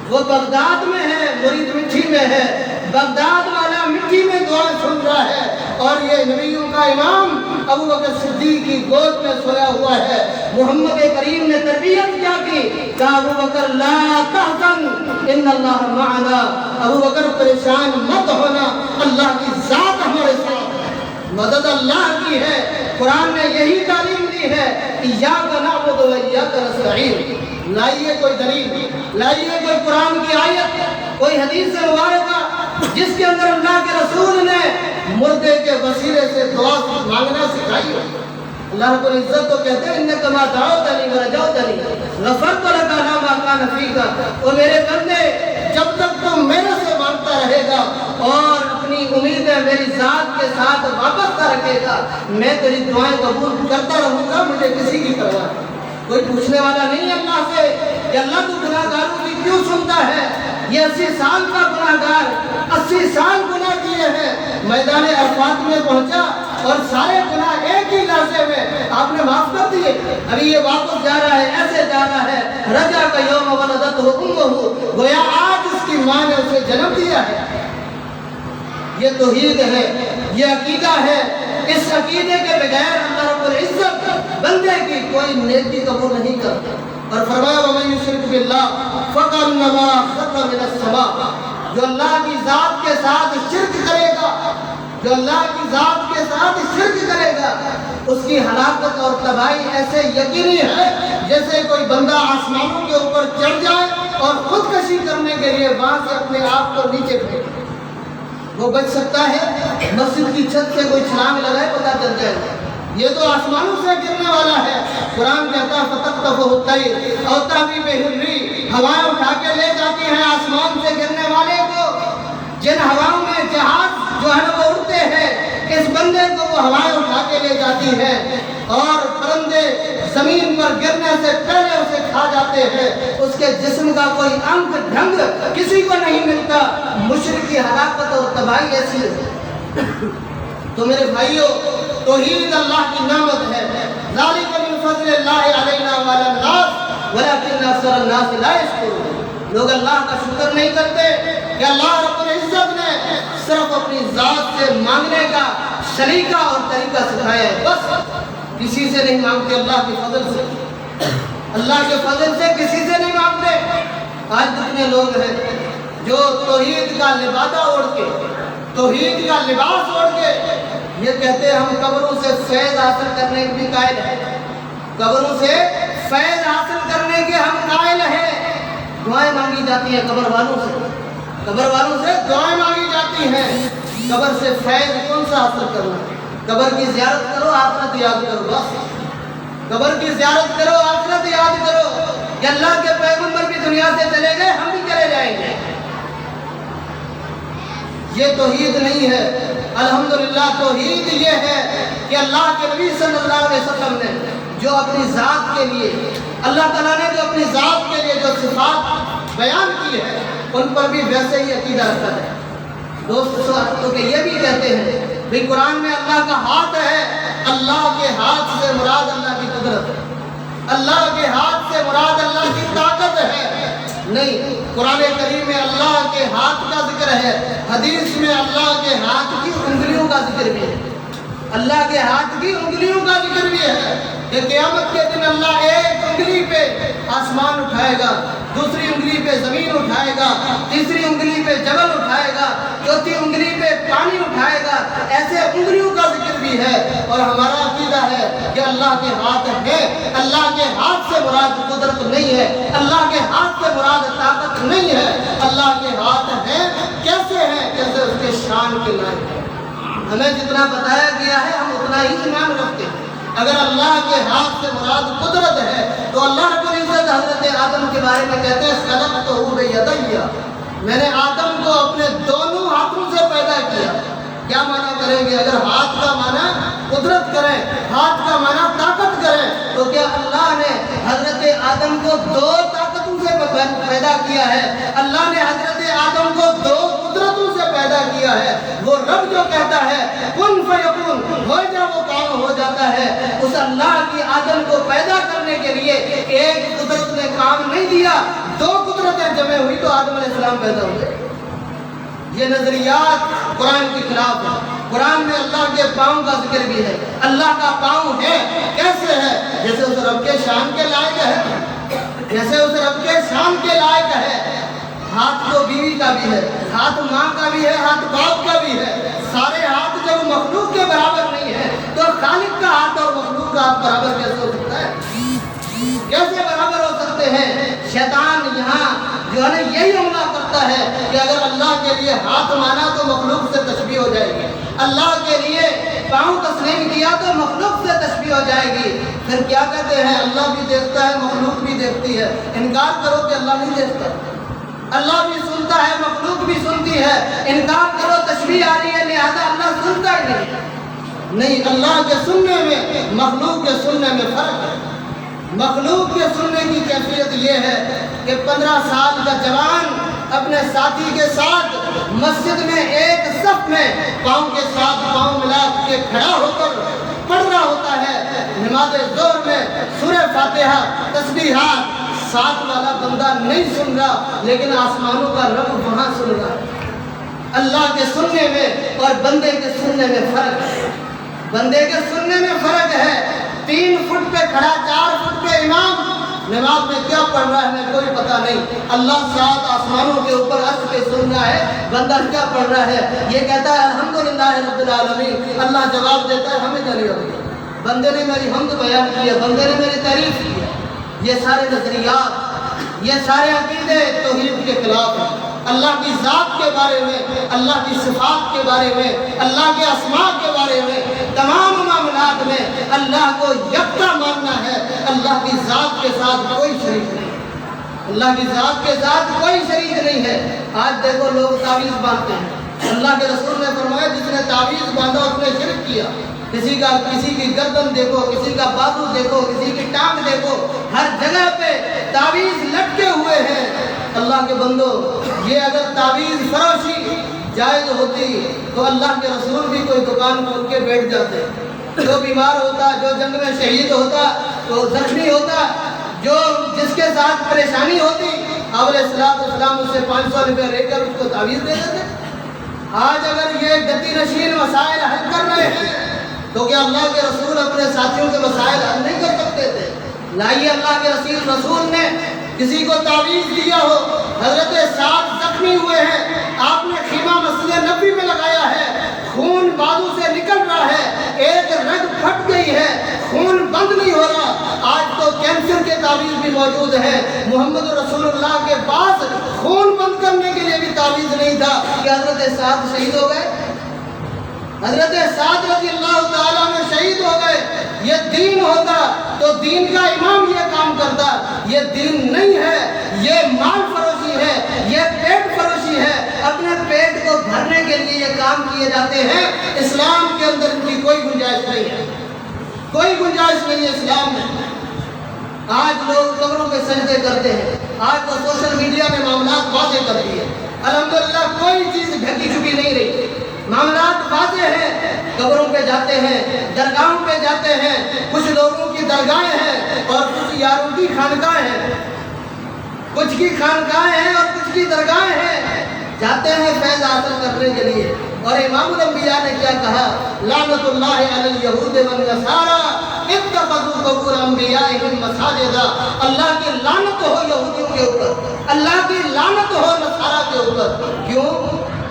وہ بغداد میں ہے، مرید مٹھی میں ہے، بغداد والا مٹھی میں دعائیں سن رہا ہے، اور یہ نبیوں کا امام ابوبکر صدیق کی گود میں سویا ہوا ہے۔ محمد کریم نے تربیت کیا کی، کہا ابوبکر لا تحزن ان اللہ معنا، ابوبکر پریشان مت ہونا، اللہ کی ذات ہمارے ساتھ ہے، مدد اللہ کی ہے۔ قرآن نے یہی تعلیم دی ہے، ایاک نعبد و ایاک نستعین۔ لائیے کوئی دلیل، لائیے کوئی قرآن کی آیت، کوئی حدیث مبارکہ جس کے اندر اللہ کے رسول نے مردے کے وسیلے سے دعا مانگنا سکھائی ہو۔ اللہ رب العزت تو کہتے ہیں انک ما دعوتنی ورجوتنی غفرت لک ما کان فیک، او میرے بندے جب تک تو میرے سے مانگتا رہے گا اور اپنی امیدیں میری ذات کے ساتھ وابستہ رکھے گا، میں تیری دعائیں قبول کرتا رہوں گا، مجھے کسی کی پرواہ نہیں۔ کوئی پوچھنے والا نہیں اللہ سے کہ اللہ تو گناہ گاروں کی کیوں سنتا ہے؟ یہ 80 سال کا گناہ گار 80 سال گناہ کیے ہیں، میدان عرفات میں پہنچا اور سارے گناہ ایک ہی لحظے میں آپ نے معاف کر دیے۔ ابھی یہ واپس جا رہا ہے، ایسے جا رہا ہے، رجا کا یوم ولدتہ امہ، گویا آج اس کی ماں نے اسے جنم دیا ہے۔ یہ توحید ہے، یہ عقیدہ ہے۔ اس عقیدے کے بغیر اللہ رب العزت بندے کی کوئی نیکی قبول نہیں کرتا، اور فرمایا وَمَن يُشْرِكْ بِاللَّهِ فَكَأَنَّمَا خَرَّ مِنَ السَّمَاءِ، جو اللہ کی ذات کے ساتھ شرک کرے گا، جو اللہ کی ذات کے ساتھ شرک کرے گا، اس کی ہلاکت اور تباہی ایسے یقینی ہے جیسے کوئی بندہ آسمانوں کے اوپر چڑھ جائے اور خودکشی کرنے کے لیے وہاں سے اپنے آپ کو نیچے پھینکے۔ وہ بچ سکتا ہے؟ مسجد کی چھت سے کوئی چھلانگ لگائے پتہ چل جائے گا، یہ تو آسمانوں سے گرنے والا ہے۔ قرآن کہتا ہے فَتَقْطَفُهُ الطَّيْرُ أَوْ تَهْوِي بِهِ الرِّيحُ، ہوائیں اٹھا کے لے جاتی ہیں آسمان سے گرنے والے کو۔ جن ہواؤں میں جہاز جو ہے وہ اڑتے ہیں، اس بندے کو وہ ہوائیں اٹھا کے لے جاتی ہیں، اور پرندے زمین پر گرنے سے پہلے اسے کھا جاتے ہیں، اس کے جسم کا کوئی انگ ڈھنگ کسی کو نہیں ملتا۔ مشرک کی ہلاکت اور تباہی ایسی ہے۔ تو میرے بھائیوں، توحید اللہ کی نعمت ہے۔ ذالک من فضل اللہ علینا وعلی الناس ولکن اکثر الناس لا یشکرون۔ لوگ اللہ کا شکر نہیں کرتے کہ اللہ رب العزت نے صرف اپنی ذات سے مانگنے کا سلیقہ اور طریقہ سکھایا ہے، بس کسی سے نہیں مانگتے، اللہ کے فضل سے، اللہ کے فضل سے کسی سے نہیں مانگتے۔ آج کتنے لوگ ہیں جو توحید کا لبادہ اوڑھ کے، توحید کا لباس اوڑھ کے یہ کہتے ہیں ہم قبروں سے فیض حاصل کرنے کے قائل ہیں، قبروں سے فیض حاصل کرنے کے ہم قائل ہیں۔ دعائیں مانگی جاتی ہیں قبر والوں سے، قبر والوں سے دعائیں مانگی جاتی ہیں۔ قبر سے فیض کون سا حاصل کرنا؟ قبر کی زیارت کرو، آخرت یاد کرو، بس قبر کی زیارت کرو، آخرت یاد کرو کہ اللہ کے پیغمبر بھی دنیا سے چلے گئے، ہم بھی چلے جائیں گے۔ یہ توحید نہیں ہے۔ الحمدللہ توحید یہ ہے کہ اللہ کے نبی صلی اللہ علیہ وسلم نے جو اپنی ذات کے لیے، اللہ تعالیٰ نے جو اپنی ذات کے لیے جو صفات بیان کی ہے، ان پر بھی ویسے ہی عقیدہ رکھا ہے۔ دوست تو کہ یہ بھی کہتے ہیں کہ قرآن میں اللہ کا ہاتھ ہے، اللہ کے ہاتھ سے مراد اللہ کی قدرت ہے، اللہ کے ہاتھ سے مراد اللہ کی طاقت ہے۔ نہیں، قرآن کریم میں اللہ کے ہاتھ کا ذکر ہے، حدیث میں اللہ کے ہاتھ کی انگلیوں کا ذکر بھی ہے، اللہ کے ہاتھ کی انگلیوں کا ذکر بھی ہے کہ قیامت کے دن اللہ ایک انگلی پہ آسمان اٹھائے گا، دوسری انگلی پہ زمین اٹھائے گا، تیسری انگلی پہ جبل اٹھائے گا، چوتھی انگلی پہ پانی اٹھائے گا، ایسے انگلیوں کا ذکر بھی ہے۔ اور ہمارا عقیدہ ہے کہ اللہ کے ہاتھ ہے، اللہ کے ہاتھ سے مراد قدرت نہیں ہے، اللہ کے ہاتھ سے مراد طاقت نہیں ہے، اللہ کے ہاتھ ہے۔ کیسے ہے؟ جیسے اس کے شان کے لائق ہے۔ ہمیں جتنا بتایا گیا ہے ہم اتنا ہی ایمان رکھتے ہیں۔ اگر اللہ کے ہاتھ سے مراد قدرت ہے تو اللہ رب العزت حضرت آدم کے بارے میں کہتے ہیں خلقتہ بیدی، میں نے آدم کو اپنے دونوں ہاتھوں سے پیدا کیا۔ کیا معنی کریں گے؟ اگر ہاتھ کا معنی قدرت کریں، ہاتھ کا معنی طاقت کریں، تو کیا اللہ نے حضرت آدم کو دو طاقتوں سے پیدا کیا ہے؟ اللہ نے حضرت آدم کو دو قدرتوں سے پیدا کیا ہے۔ وہ رب جو کہتا ہے کن فیکون، ہو جا وہ کام ہو جاتا ہے، اس اللہ کی آدم کو پیدا کرنے کے لیے ایک قدرت نے کام نہیں دیا، دو قدرتیں جمع ہوئی تو آدم علیہ السلام پیدا ہوئے۔ یہ نظریات قرآن کے خلاف ہے۔ قرآن میں اللہ کے پاؤں کا ذکر بھی ہے۔ اللہ کا پاؤں ہے، کیسے ہے؟ جیسے اس رب کے شان کے لائق ہے، جیسے اس رب کے شان کے لائق ہے۔ ہاتھ تو بیوی کا بھی ہے، ہاتھ ماں کا بھی ہے، ہاتھ باپ کا بھی ہے۔ سارے ہاتھ جب مخلوق کے برابر نہیں ہے تو خالق کا ہاتھ اور مخلوق کا ہاتھ برابر کیسے ہو سکتا ہے؟ کیسے برابر ہو سکتے ہیں؟ شیطان یہاں جو ہے نا یہی حملہ کرتا ہے کہ اگر اللہ کے لیے ہاتھ مانا تو مخلوق سے تشبیہ ہو جائے گی، اللہ کے لیے پاؤں تسلیم کیا تو مخلوق سے تشبیہ ہو جائے گی۔ پھر کیا کہتے ہیں؟ اللہ بھی دیکھتا ہے، مخلوق بھی دیکھتی ہے۔ انکار کرو کہ اللہ نہیں دیکھتا، اللہ بھی سنتا ہے، مخلوق بھی سنتی ہے۔ انکار کرو تشبیہ آ رہی ہے لہذا اللہ سنتا ہی نہیں۔ اللہ کے سننے میں مخلوق کے سننے میں فرق ہے۔ مخلوق کے سننے کی کیفیت یہ ہے کہ 15 سال کا جوان اپنے ساتھی کے ساتھ مسجد میں ایک صف میں پاؤں کے ساتھ پاؤں ملا کے کھڑا ہو کر پڑھ رہا ہوتا ہے۔ نماز ظہر میں سورہ فاتحہ تسبیحات، ساتھ والا بندہ نہیں سن رہا لیکن آسمانوں کا رب وہاں سن رہا ہے۔ اللہ کے سننے میں اور بندے کے سننے میں فرق ہے۔ بندے کے سننے میں فرق ہے۔ 3 فٹ پہ کھڑا، 4 فٹ پہ امام نماز میں کیا پڑھ رہا ہے ہمیں کوئی پتہ نہیں۔ اللہ 7 آسمانوں کے اوپر اٹھ کے سن رہا ہے، بندہ کیا پڑھ رہا ہے؟ یہ کہتا ہے الحمدللہ رب العالمین، اللہ جواب دیتا ہے ہمیں نہیں ہوگی، بندے نے میری حمد بیان کی ہے، بندے نے میری تعریف کی ہے۔ یہ سارے نظریات، یہ سارے عقیدے توحید کے خلاف ہیں۔ اللہ کی ذات کے بارے میں، اللہ کی صفات کے بارے میں، اللہ کے اسماء کے بارے میں، تمام معاملات میں اللہ کو یکتا ماننا ہے۔ اللہ کی ذات کے ساتھ کوئی شریک نہیں، اللہ کی ذات کے ساتھ کوئی شریک نہیں ہے۔ آج دیکھو لوگ تعویذ باندھتے ہیں، اللہ کے رسول نے فرمایا جس نے تعویذ باندھا اس نے شرک کیا۔ کسی کی گردن دیکھو، کسی کا بازو دیکھو، کسی کی ٹانگ دیکھو، ہر جگہ پہ تعویذ لٹکے ہوئے ہیں۔ اللہ کے بندو، یہ اگر تعویذ فروشی جائز ہوتی تو اللہ کے رسول بھی کوئی دکان کھول کے بیٹھ جاتے۔ جو بیمار ہوتا، جو جنگ میں شہید ہوتا، جو زخمی ہوتا، جو جس کے ساتھ پریشانی ہوتی، آپ علیہ السلام اس سے 500 روپے لے کر اس کو تعویذ دے دیتے۔ آج اگر یہ گتی نشین مسائل حل کر رہے ہیں تو کیا اللہ کے رسول اپنے ساتھیوں کے مسائل حل نہیں کر سکتے تھے؟ لائیے اللہ کے رسول نے کسی کو تعویذ دیا ہو، حضرت سعد زخمی ہوئے ہیں، آپ نے خیمہ مسجد نبی میں لگایا ہے، خون بازو سے نکل رہا ہے، ایک رگ پھٹ گئی ہے، خون بند نہیں ہو رہا۔ آج تو کینسر کے تعویذ بھی موجود ہے، محمد رسول اللہ کے پاس خون بند کرنے کے لیے بھی تعویذ نہیں تھا کہ حضرت سعد شہید ہو گئے۔ حضرت سعد رضی اللہ تعالیٰ میں شہید ہو گئے۔ یہ دین ہوتا تو دین کا امام یہ کام کرتا، یہ دین نہیں ہے، یہ مال فروشی ہے، یہ پیٹ فروشی ہے۔ اپنے پیٹ کو بھرنے کے لیے یہ کام کیے جاتے ہیں۔ اسلام کے اندر ان کی کوئی گنجائش نہیں ہے، کوئی گنجائش نہیں ہے اسلام میں۔ آج لوگ قبروں پہ سجدے کرتے ہیں، آج تو سوشل میڈیا میں معاملات واضح کر دیے۔ الحمدللہ کوئی چیز ڈھکی چھپی نہیں رہی، معاملات واضح ہیں، قبروں پہ جاتے ہیں، درگاہوں پہ جاتے ہیں، کچھ لوگوں کی درگاہیں ہیں اور کچھ یاروں کی خانقاہیں ہیں، کچھ کی خانقاہیں ہیں اور کچھ کی درگاہیں ہیں، جاتے ہیں فیض حاصل کرنے کے لیے۔ اور امام الانبیاء نے کیا کہا؟ لعنت اللہ علی الیہود والنصارى اتخذوا قبور انبیائہم مساجدا، اللہ کی لعنت ہو یہودیوں کے اوپر، اللہ کی لعنت ہو نصارہ کے اوپر۔ کیوں؟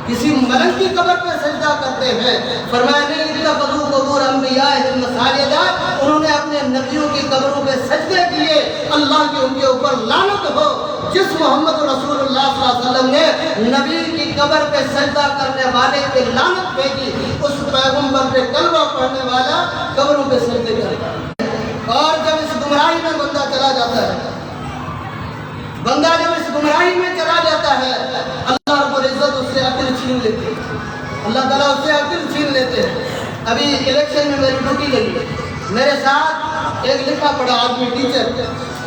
کسی ملک کی قبر پہ سجدہ کرتے ہیں۔ فرمایا نہیں، اتخذوا قبور انبیائہم مساجدا، انہوں نے اپنے نبیوں کی قبروں پہ سجدے کیے، اللہ کی ان کے اوپر لعنت ہو۔ جس محمد رسول اللہ صلی اللہ علیہ وسلم نے نبی کی قبر پہ سجدہ کرنے والے پہ لعنت بھیجی، اس پیغمبر پہ کلمہ پڑھنے والا قبروں پہ سجدے کرتا ہے۔ اور جب اس گمراہی میں بندہ چلا جاتا ہے، بندہ جب اس گمراہی میں چلا جاتا ہے، اللہ رب العزت اس سے عقل چھین لیتے ہیں، اللہ تعالیٰ اس سے عقل چھین لیتے ہیں۔ ابھی الیکشن میں میری ڈیوٹی لگی، میرے ساتھ ایک لکھا پڑھا آدمی ٹیچر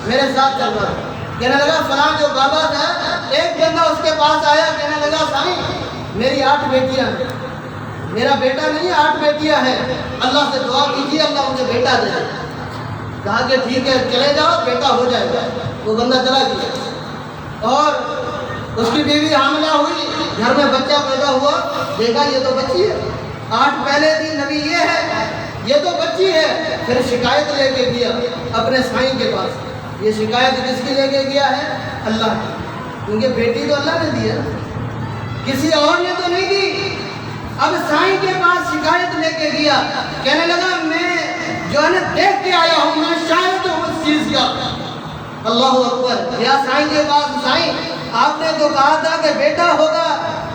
میرے ساتھ چل رہا ہے، کہنے لگا فلاں جو بابا تھا، ایک بندہ اس کے پاس آیا، کہنے لگا سائیں میری 8 بیٹیاں ہیں، میرا بیٹا نہیں 8 بیٹیاں ہیں، اللہ سے دعا کیجیے اللہ مجھے بیٹا دے۔ کہا کہ ٹھیک ہے چلے جاؤ بیٹا ہو جائے گا۔ وہ بندہ چلا گیا اور اس کی بیوی حاملہ ہوئی، گھر میں بچہ پیدا ہوا، دیکھا یہ تو بچی ہے، 8 پہلے دن نبی یہ ہے، یہ تو بچی ہے۔ پھر شکایت لے کے گیا اپنے سائیں کے پاس۔ یہ شکایت کس کی لے کے گیا ہے؟ اللہ کی، کیونکہ بیٹی تو اللہ نے دی ہے، کسی اور نے تو نہیں دی۔ اب سائیں کے پاس شکایت لے کے گیا، کہنے لگا میں جو ہے نا دیکھ کے آیا ہوں، میں شاید ہوں اس چیز کا۔ اللہ اکبر۔ یا سائیں کے پاس، سائیں آپ نے تو کہا تھا کہ بیٹا ہوگا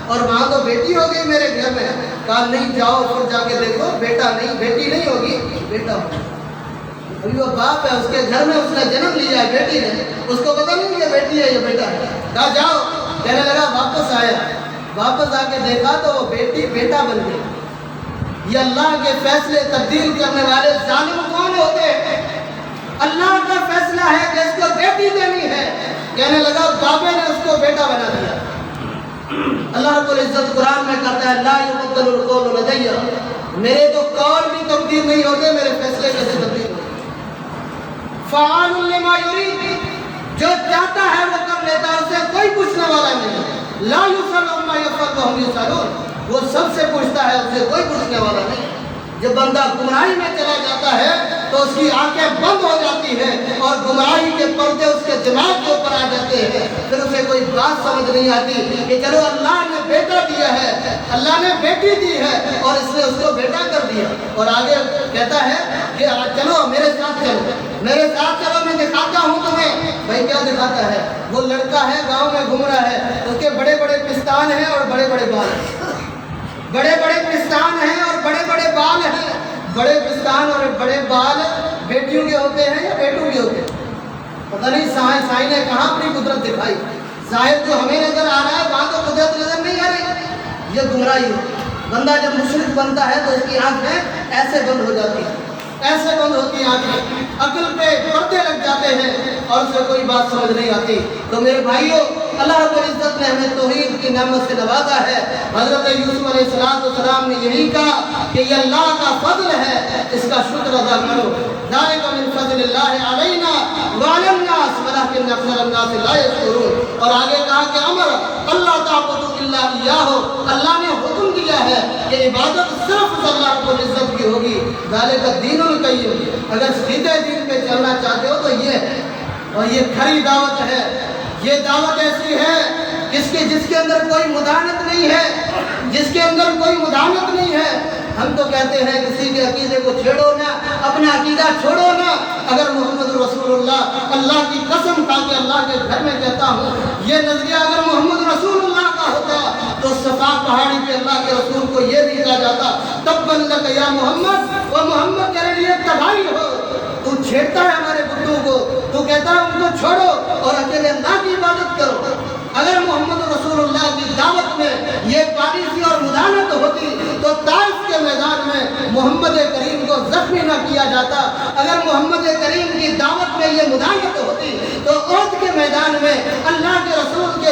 اور وہاں تو بیٹی ہو گئی میرے گھر میں۔ کہا نہیں جاؤ پھر جا کے دیکھو، بیٹا نہیں، بیٹی نہیں ہوگی، بیٹا ہوگا۔ ابھی وہ باپ ہے، اس کے گھر میں اس نے جنم لیا ہے بیٹی نے، اس کو پتہ نہیں کہ بیٹی ہے یہ بیٹا ہے۔ کہا جاؤ، کہنے لگا واپس آیا، واپس آ کے دیکھا تو وہ بیٹی بیٹا بن گئی۔ یہ اللہ کے فیصلے تبدیل کرنے والے ظالم کون ہوتے ہیں؟ اللہ کا فیصلہ ہے کہ اس کو بیٹی دینی ہے، کہنے لگا بابے نے اس کو بیٹا بنا دیا۔ اللہ رب العزت قرآن میں کہتا ہے لا یبدل القول لدی، میرے تو قول بھی تبدیل نہیں ہوتے، میرے فیصلے کیسے تبدیل ہوتے؟ فعال لما یرید، جو چاہتا ہے وہ کر لیتا ہے، اسے کوئی پوچھنے والا نہیں۔ لا یسأل عما یفعل وهم یسألون، وہ سب سے پوچھتا ہے، اسے کوئی پوچھنے والا نہیں۔ جب بندہ گمراہی میں چلا جاتا ہے تو اس کی آنکھیں بند ہو جاتی ہیں اور گمراہی کے پردے اس کے دماغ کے اوپر آ جاتے ہیں، پھر اسے کوئی بات سمجھ نہیں آتی کہ چلو اللہ نے بیٹا دیا ہے، اللہ نے بیٹی دی ہے اور اس نے اس کو بیٹا کر دیا۔ اور آگے کہتا ہے کہ چلو میرے ساتھ چلو، میرے ساتھ چلو، میں دکھاتا ہوں تمہیں۔ بھائی کیا دکھاتا ہے؟ وہ لڑکا ہے گاؤں میں گھوم رہا ہے، اس کے بڑے بڑے پستان ہیں اور بڑے بڑے بال ہیں، بڑے بڑے پستان ہیں اور بڑے بڑے بال ہیں۔ بڑے پستان اور بڑے بال بیٹیوں کے ہوتے ہیں یا بیٹوں کے ہوتے ہیں؟ پتہ نہیں سائیں نے کہاں اپنی قدرت دکھائی۔ ظاہر جو ہمیں نظر آ رہا ہے وہاں تو قدرت نظر نہیں آ رہی۔ یہ گمراہی ہے۔ بندہ جب مشرک بنتا ہے تو اس کی آنکھیں ایسے بند ہو جاتی ہیں، ایسے بند ہوتی ہیں آنکھیں، عقل پہ پردے لگ جاتے ہیں اور اسے کوئی بات سمجھ نہیں آتی۔ تو میرے بھائیوں، اللہ رب العزت نے ہمیں توحید کی نعمت سے نوازا ہے۔ حضرت یوسف علیہ السلام نے یہی کہا کہ یہ اللہ کا فضل ہے، اس کا شکر ادا کرو۔ ذالک من فضل اللہ علینا وعلی الناس ولکن اکثر الناس لا یشکرون۔ اور آگے کہا کہ امر اللہ تعبدوا الا ایاہ، اللہ نے حکم دیا ہے کہ عبادت صرف اللہ رب العزت کی ہوگی۔ ذالک الدین القیم، اگر سیدھے دین پہ چلنا چاہتے ہو تو یہ ہے، اور یہ کھری دعوت ہے۔ یہ دعوت ایسی ہے جس کے اندر کوئی مداحنت نہیں ہے، جس کے اندر کوئی مداحنت نہیں ہے۔ ہم تو کہتے ہیں کسی کے عقیدے کو چھیڑو نہ، اپنا عقیدہ چھوڑو نہ۔ اگر محمد رسول اللہ کی قسم کھا کے اللہ کے گھر میں کہتا ہوں، یہ نظریہ اگر محمد رسول اللہ کا ہوتا تو صفا پہاڑی پہ اللہ کے رسول کو یہ بھی کہا جاتا تبًّا لک یا محمد، وہ محمد تیرے لیے تباہی ہو۔ تو چھیڑتا ہے ہمارے بتوں کو، تو کہتا ہے ان کو چھوڑو اور اکیلے اللہ کی عبادت کرو۔ اگر محمد رسول اللہ کی دعوت میں یہ پالیسی اور مداحنت ہوتی تو طائف کے میدان میں محمد کریم کو زخمی نہ کیا جاتا۔ اگر محمد کریم کی دعوت میں یہ مداحنت ہوتی تو عہد کے میدان میں اللہ کے رسول کے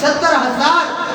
70,000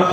8